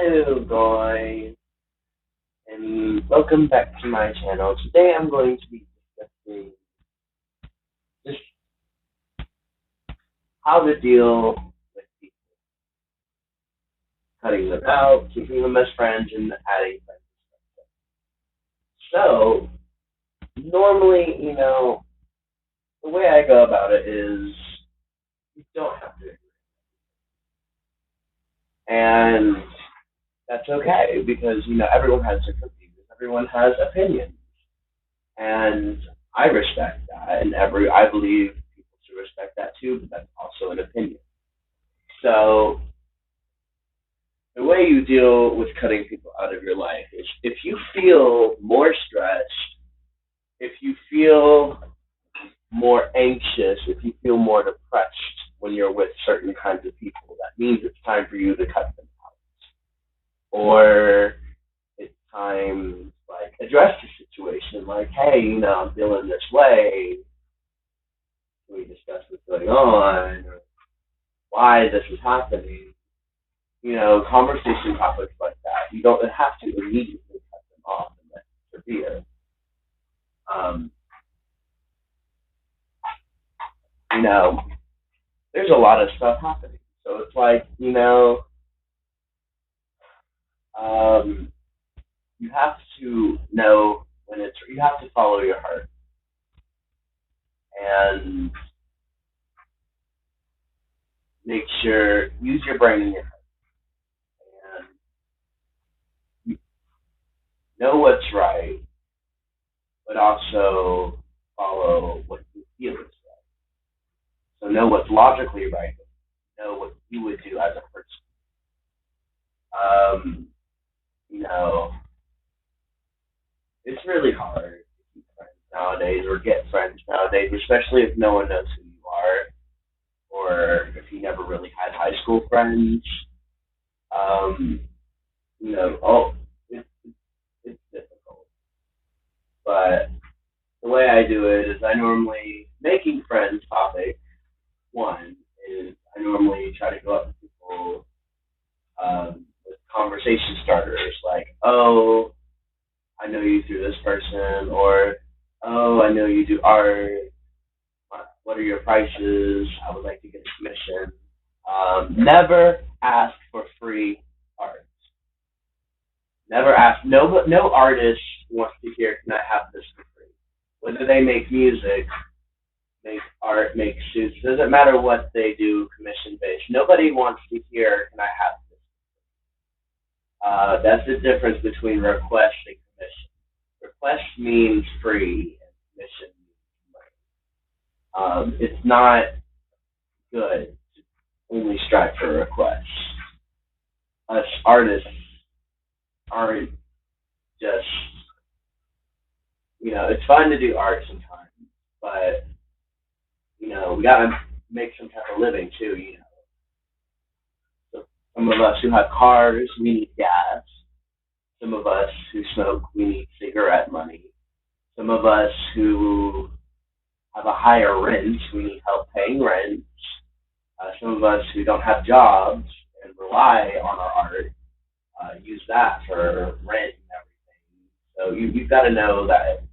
Hello guys, and welcome back to my channel. Today I'm going to be discussing just how to deal with people, cutting them out, keeping them as friends, and adding friends. So, normally, the way I go about it is you don't have to agree. And that's okay because, everyone has different views, everyone has opinions. And I respect that, and I believe people should respect that too. But that's also an opinion. So the way you deal with cutting people out of your life is if you feel more stressed, if you feel more anxious, if you feel more depressed when you're with certain kinds of people, that means it's time for you to cut them out, or it's time like address the situation, like, hey, I'm feeling this way. Can we discuss what's going on, or why this is happening? Conversation topics like that. You don't have to immediately cut them off and let it severe. Um, you know, there's a lot of stuff happening. So it's like, um, you have to know you have to follow your heart and use your brain and your heart and know what's right, but also follow what you feel is right. So know what's logically right, know what you would do as a person. Um, you know, it's really hard to keep friends nowadays or get friends nowadays, especially if no one knows who you are or if you never really had high school friends. Um, it's difficult. But the way I do it is I normally, making friends topic one is I normally try to go up to people with conversation starters like, oh, I know you through this person, or oh, I know you do art. What are your prices? I would like to get a commission. Never ask for free art. Never ask. No artist wants to hear, "Can I have this for free?" Whether they make music, make art, make suits, doesn't matter what they do, commission based. Nobody wants to hear, "Can I have this?" That's the difference between request and commission. Request means free, and commission means money. It's not good to only strive for requests. Us artists aren't just, it's fun to do art sometimes, but, we gotta make some type of living too, So some of us who have cars, we need gas. Some of us who smoke, we need cigarette money. Some of us who have a higher rent, we need help paying rent. Some of us who don't have jobs and rely on our art use that for rent and everything. So you've got to know that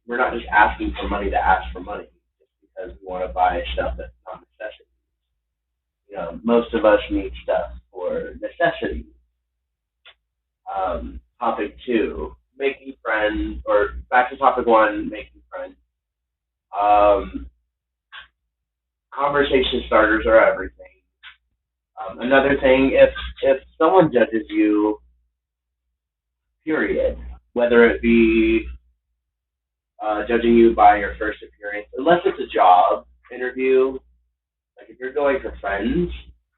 we're not just asking for money to ask for money just because we want to buy stuff that's not necessity. Most of us need stuff for necessity. Topic two, making friends, or back to topic one, making friends. Um, Conversation starters are everything. Another thing, if someone judges you, period, whether it be judging you by your first appearance, unless it's a job interview, like if you're going for friends,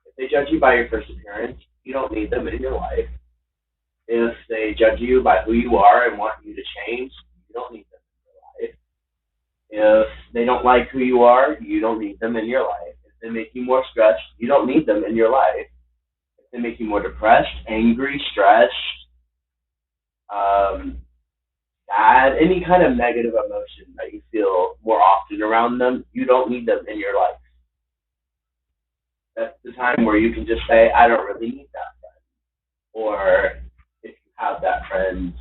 if they judge you by your first appearance, you don't need them in your life. If they judge you by who you are and want you to change, you don't need them in your life. If they don't like who you are, you don't need them in your life. If they make you more stressed, you don't need them in your life. If they make you more depressed, angry, stressed, sad, any kind of negative emotion that you feel more often around them, you don't need them in your life. That's the time where you can just say, I don't really need that friend. Or if you have that friend,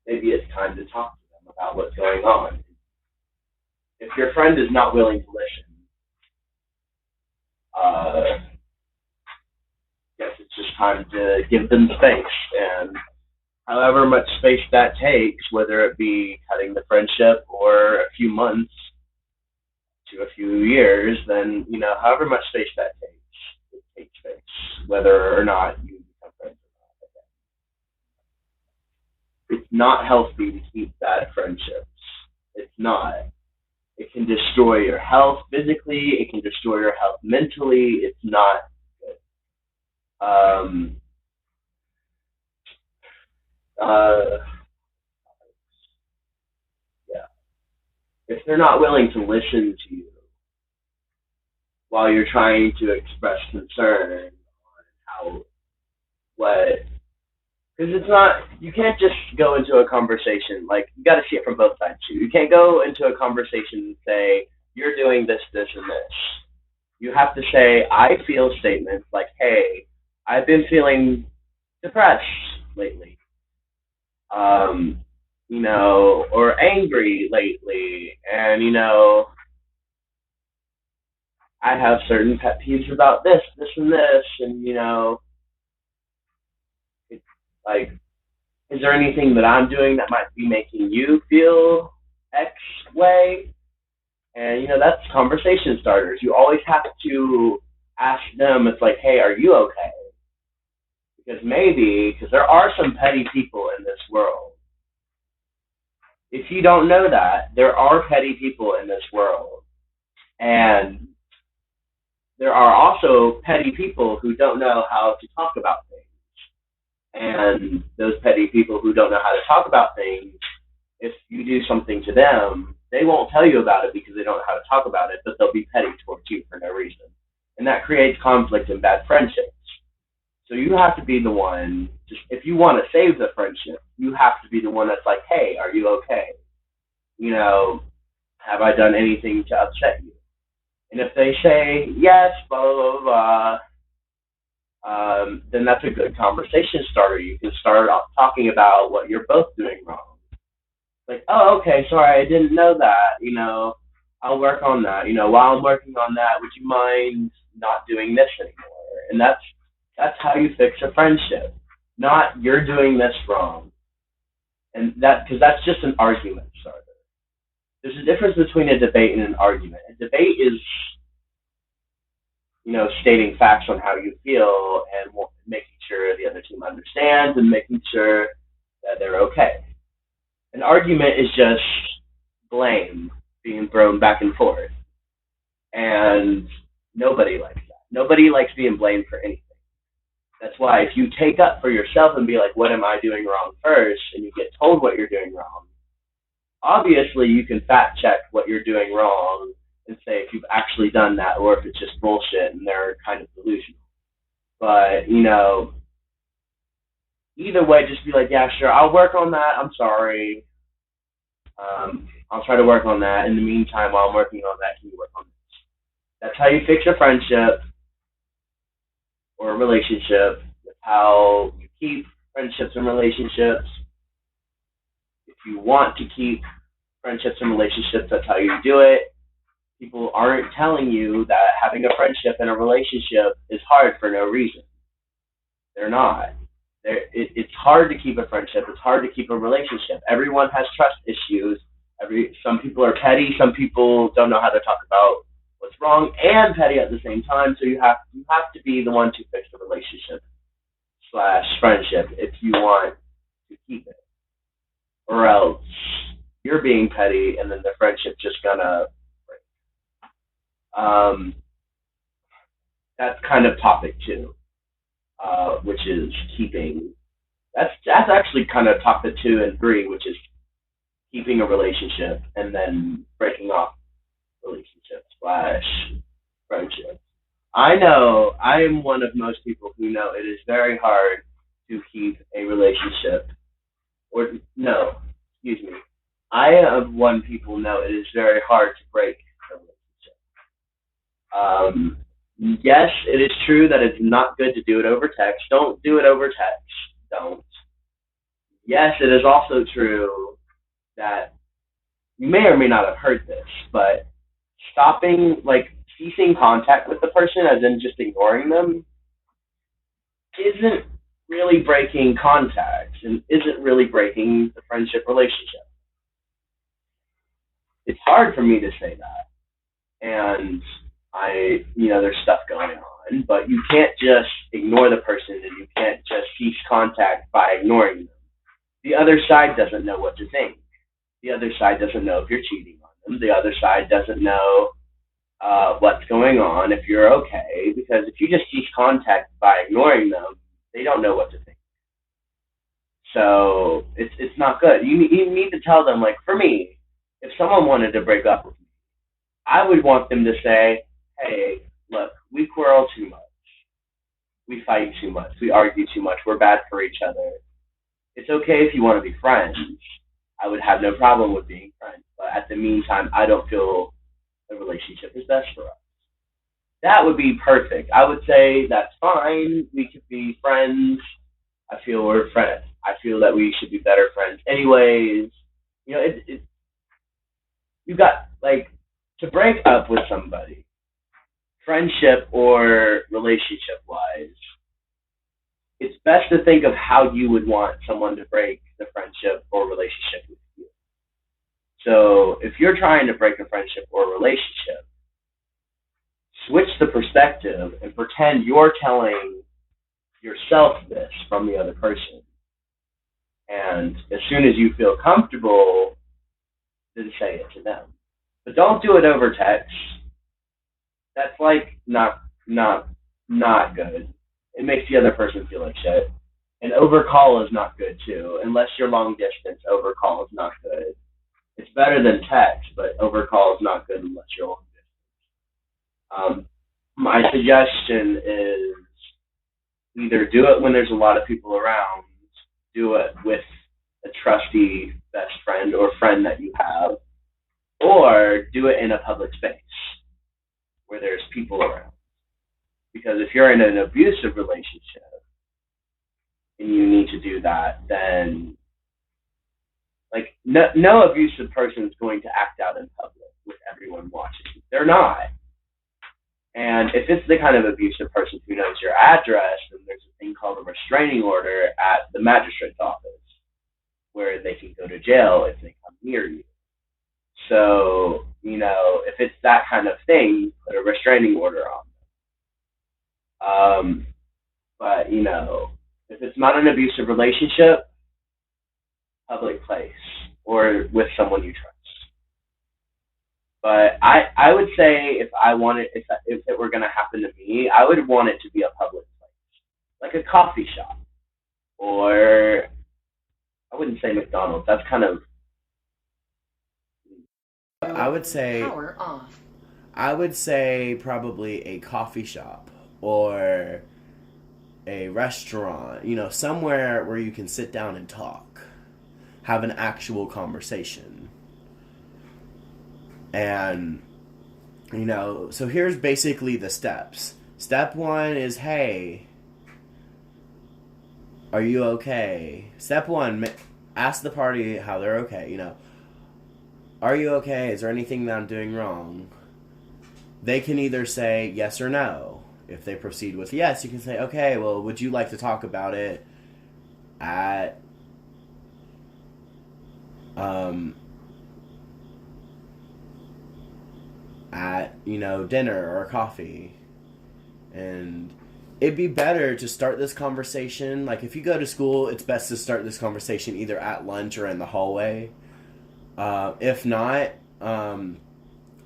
maybe it's time to talk to them about what's going on. If your friend is not willing to listen, I guess it's just time to give them space. And however much space that takes, whether it be cutting the friendship or a few months to a few years, then, however much space that takes, it takes space, whether or not you become friends or not. It's not healthy to keep bad friendships. It's not. It can destroy your health physically. It can destroy your health mentally. It's not good. Uh, yeah. If they're not willing to listen to you while you're trying to express concern on how, what, because it's not, you can't just go into a conversation, like, you got to see it from both sides too. You can't go into a conversation and say, you're doing this, this, and this. You have to say, I feel statements like, hey, I've been feeling depressed lately, or angry lately, and, I have certain pet peeves about this, this, and this, and, it's like, is there anything that I'm doing that might be making you feel X way? And, that's conversation starters. You always have to ask them, it's like, hey, are you okay? Because there are some petty people in this world. If you don't know that, there are petty people in this world. And there are also petty people who don't know how to talk about things. And those petty people who don't know how to talk about things, if you do something to them, they won't tell you about it because they don't know how to talk about it, but they'll be petty towards you for no reason. And that creates conflict and bad friendships. So you have to be the one, just if you want to save the friendship, you have to be the one that's like, hey, are you okay? Have I done anything to upset you? And if they say yes, blah, blah, blah, blah, then that's a good conversation starter. You can start off talking about what you're both doing wrong. Like, oh, okay, sorry, I didn't know that. I'll work on that. While I'm working on that, would you mind not doing this anymore? And that's how you fix a friendship. Not you're doing this wrong. And because that's just an argument starter. There's a difference between a debate and an argument. A debate is, stating facts on how you feel and making sure the other team understands and making sure that they're okay. An argument is just blame being thrown back and forth. And nobody likes that. Nobody likes being blamed for anything. That's why if you take up for yourself and be like, what am I doing wrong first, and you get told what you're doing wrong, obviously you can fact check what you're doing wrong and say if you've actually done that or if it's just bullshit and they're kind of delusional. But, either way, just be like, yeah, sure, I'll work on that. I'm sorry. I'll try to work on that. In the meantime, while I'm working on that, can you work on this? That's how you fix a friendship or a relationship. That's how you keep friendships and relationships. If you want to keep friendships and relationships, that's how you do it. People aren't telling you that having a friendship and a relationship is hard for no reason. They're not. It's hard to keep a friendship. It's hard to keep a relationship. Everyone has trust issues. Some people are petty. Some people don't know how to talk about what's wrong and petty at the same time. So you have to be the one to fix the relationship / friendship if you want to keep it, or else you're being petty and then the friendship just gonna break. That's kind of topic 2, which is keeping. That's actually kind of topic 2 and 3, which is keeping a relationship and then breaking off relationship / friendship. I know I am one of most people who know it is very hard to keep a relationship. Or no, excuse me. I am one people know it is very hard to break a relationship. Yes, it is true that it's not good to do it over text. Don't do it over text. don't. Yes, it is also true that you may or may not have heard this, but ceasing contact with the person, as in just ignoring them, isn't really breaking contact and isn't really breaking the friendship relationship. It's hard for me to say that. And there's stuff going on, but you can't just ignore the person and you can't just cease contact by ignoring them. The other side doesn't know what to think. The other side doesn't know if you're cheating on them. The other side doesn't know what's going on, if you're okay, because if you just cease contact by ignoring them, they don't know what to think. So it's not good. You need to tell them, like, for me, if someone wanted to break up with me, I would want them to say, hey, look, we quarrel too much. We fight too much. We argue too much. We're bad for each other. It's okay if you want to be friends. I would have no problem with being friends. But at the meantime, I don't feel the relationship is best for us. That would be perfect. I would say that's fine. We could be friends. I feel we're friends. I feel that we should be better friends anyways. You got, like, to break up with somebody, friendship or relationship wise, it's best to think of how you would want someone to break the friendship or relationship with you. So if you're trying to break a friendship or a relationship, switch the perspective and pretend you're telling yourself this from the other person. And as soon as you feel comfortable, then say it to them. But don't do it over text. That's like not good. It makes the other person feel like shit. And over call is not good too. Unless you're long distance, over call is not good. It's better than text, but over call is not good unless you're long distance. My suggestion is either do it when there's a lot of people around, do it with a trusty best friend or friend that you have, or do it in a public space where there's people around. Because if you're in an abusive relationship and you need to do that, then no abusive person is going to act out in public with everyone watching. They're not. And if it's the kind of abusive person who knows your address, then there's a thing called a restraining order at the magistrate's office where they can go to jail if they come near you. So, if it's that kind of thing, put a restraining order on them. But, if it's not an abusive relationship, public place or with someone you trust. But I would say if it were going to happen to me, I would want it to be a public place, like a coffee shop, or I wouldn't say McDonald's. That's kind of. I would say power off. I would say probably a coffee shop or a restaurant, somewhere where you can sit down and talk, have an actual conversation. And, so here's basically the steps. Step 1 is, hey, are you okay? Step 1, ask the party how they're okay, Are you okay? Is there anything that I'm doing wrong? They can either say yes or no. If they proceed with yes, you can say, okay, well, would you like to talk about it at dinner or coffee? And it'd be better to start this conversation, like if you go to school, it's best to start this conversation either at lunch or in the hallway. If not,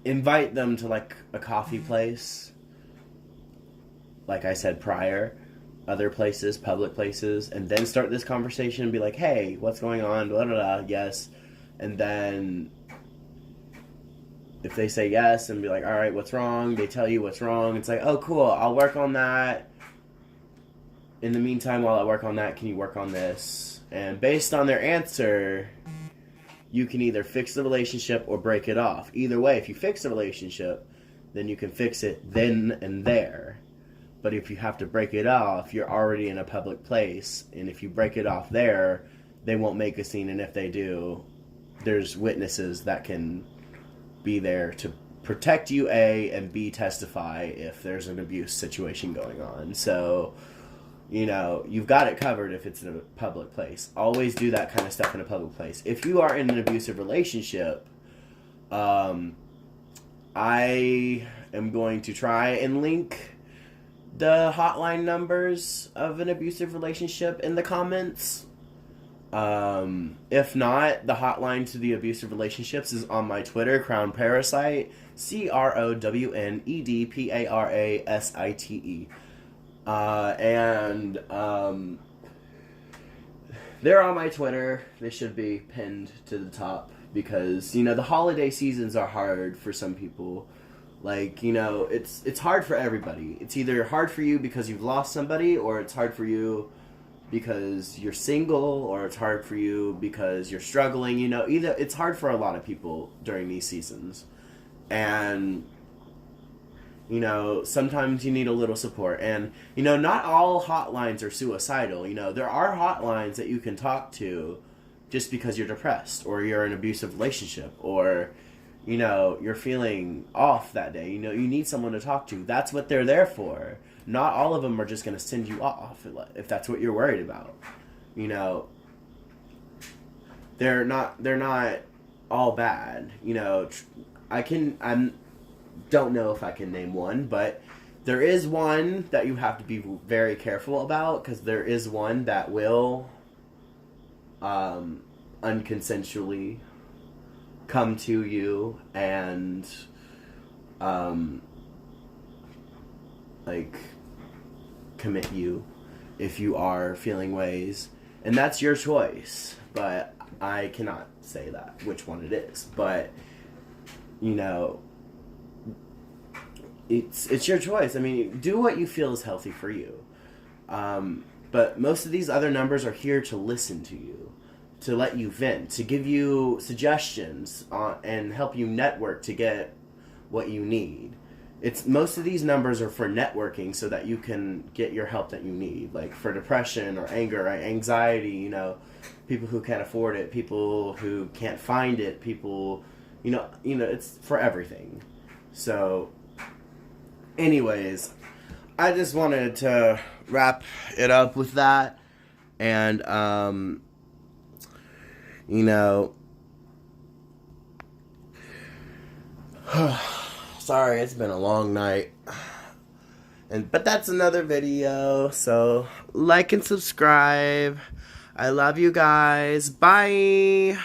invite them to like a coffee place, like I said prior, other places, public places, and then start this conversation and be like, hey, what's going on, blah, blah, blah, yes. And then if they say yes and be like, all right, what's wrong? They tell you what's wrong. It's like, oh, cool, I'll work on that. In the meantime, while I work on that, can you work on this? And based on their answer, you can either fix the relationship or break it off. Either way, if you fix the relationship, then you can fix it then and there. But if you have to break it off, you're already in a public place, and if you break it off there, they won't make a scene, and if they do, there's witnesses that can be there to protect you, A, and B, testify if there's an abuse situation going on. So, you've got it covered if it's in a public place. Always do that kind of stuff in a public place. If you are in an abusive relationship, I am going to try and link the hotline numbers of an abusive relationship in the comments. If not, the hotline to the abusive relationships is on my Twitter, Crown Parasite, CROWNEDPARASITE. They're on my Twitter. They should be pinned to the top because, the holiday seasons are hard for some people. Like, it's hard for everybody. It's either hard for you because you've lost somebody, or it's hard for you because you're single, or it's hard for you because you're struggling. Either it's hard for a lot of people during these seasons. And, sometimes you need a little support. And, not all hotlines are suicidal. There are hotlines that you can talk to just because you're depressed, or you're in an abusive relationship, or you're feeling off that day. You need someone to talk to. That's what they're there for. Not all of them are just going to send you off if that's what you're worried about. They're not all bad. I don't know if I can name one, but there is one that you have to be very careful about, because there is one that will unconsensually come to you and commit you if you are feeling ways, and that's your choice. But I cannot say that which one it is. But it's your choice. I mean, do what you feel is healthy for you. But most of these other numbers are here to listen to you, to let you vent, to give you suggestions and help you network to get what you need. Most of these numbers are for networking so that you can get your help that you need, like for depression or anger or anxiety, people who can't afford it, people who can't find it, people, it's for everything. So, anyways, I just wanted to wrap it up with that. And, sorry, it's been a long night. But that's another video. So, like and subscribe. I love you guys. Bye.